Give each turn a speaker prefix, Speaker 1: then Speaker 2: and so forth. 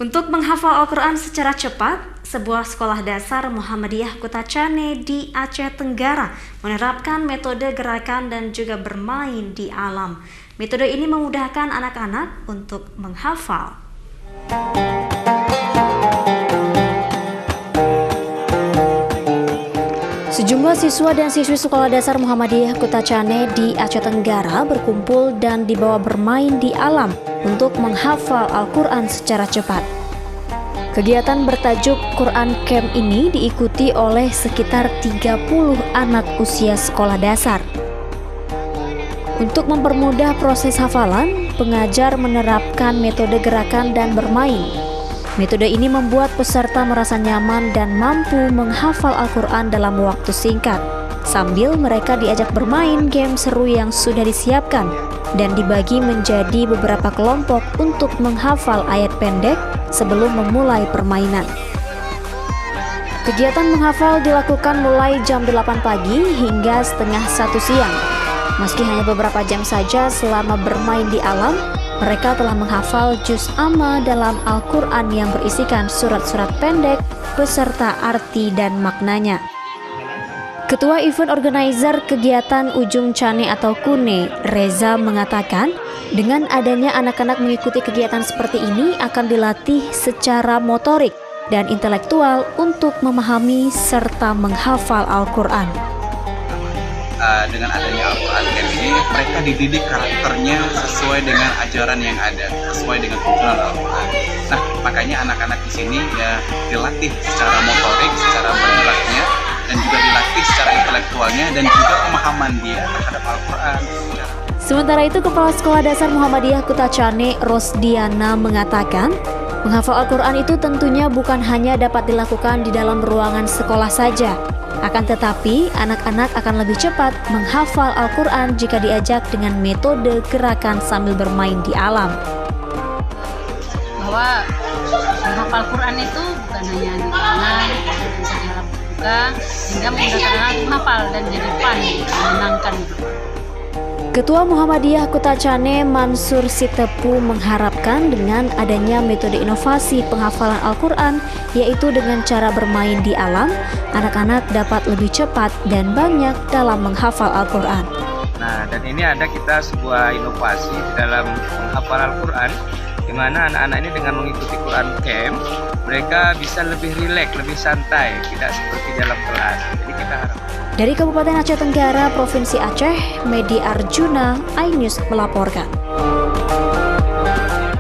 Speaker 1: Untuk menghafal Al-Quran secara cepat, sebuah sekolah dasar Muhammadiyah Kutacane di Aceh Tenggara menerapkan metode gerakan dan juga bermain di alam. Metode ini memudahkan anak-anak untuk menghafal. Sejumlah siswa dan siswi sekolah dasar Muhammadiyah Kutacane di Aceh Tenggara berkumpul dan dibawa bermain di alam untuk menghafal Al-Quran secara cepat. Kegiatan bertajuk Quran Camp ini diikuti oleh sekitar 30 anak usia sekolah dasar. Untuk mempermudah proses hafalan, pengajar menerapkan metode gerakan dan bermain. Metode ini membuat peserta merasa nyaman dan mampu menghafal Al-Quran dalam waktu singkat, sambil mereka diajak bermain game seru yang sudah disiapkan dan dibagi menjadi beberapa kelompok untuk menghafal ayat pendek sebelum memulai permainan. Kegiatan menghafal dilakukan mulai jam 8 pagi hingga setengah 1 siang. Meski hanya beberapa jam saja selama bermain di alam, mereka telah menghafal juz amma dalam Al-Quran yang berisikan surat-surat pendek beserta arti dan maknanya. Ketua Event Organizer kegiatan Ujung Cane atau KUNE, Reza, mengatakan dengan adanya anak-anak mengikuti kegiatan seperti ini akan dilatih secara motorik dan intelektual untuk memahami serta menghafal Al-Quran.
Speaker 2: Dengan adanya Al-Quran Camp ini, mereka dididik karakternya sesuai dengan ajaran yang ada, sesuai dengan tuntunan Al-Quran. Nah, makanya anak-anak di sini ya dilatih secara motorik, secara bergeraknya, dan juga dilatih secara intelektualnya dan juga pemahaman dia terhadap Al-Quran.
Speaker 1: Sementara itu, Kepala Sekolah Dasar Muhammadiyah Kutacane, Rosdiana, mengatakan menghafal Al-Quran itu tentunya bukan hanya dapat dilakukan di dalam ruangan sekolah saja. Akan tetapi, anak-anak akan lebih cepat menghafal Al-Quran jika diajak dengan metode gerakan sambil bermain di alam.
Speaker 3: Bahwa menghafal Quran itu bukan hanya di tangan, bisa diharap juga, sehingga memudahkan anak menghafal dan jadi fun, menyenangkan.
Speaker 1: Ketua Muhammadiyah Kutacane, Mansur Sitepu, mengharapkan dengan adanya metode inovasi penghafalan Al-Quran, yaitu dengan cara bermain di alam, anak-anak dapat lebih cepat dan banyak dalam menghafal Al-Quran.
Speaker 4: Nah, dan ini ada kita sebuah inovasi di dalam menghafal Al-Quran, di mana anak-anak ini dengan mengikuti Quran Camp, mereka bisa lebih rileks, lebih santai, tidak seperti dalam kelas. Jadi kita harap.
Speaker 1: Dari Kabupaten Aceh Tenggara, Provinsi Aceh, Medi Arjuna, iNews melaporkan.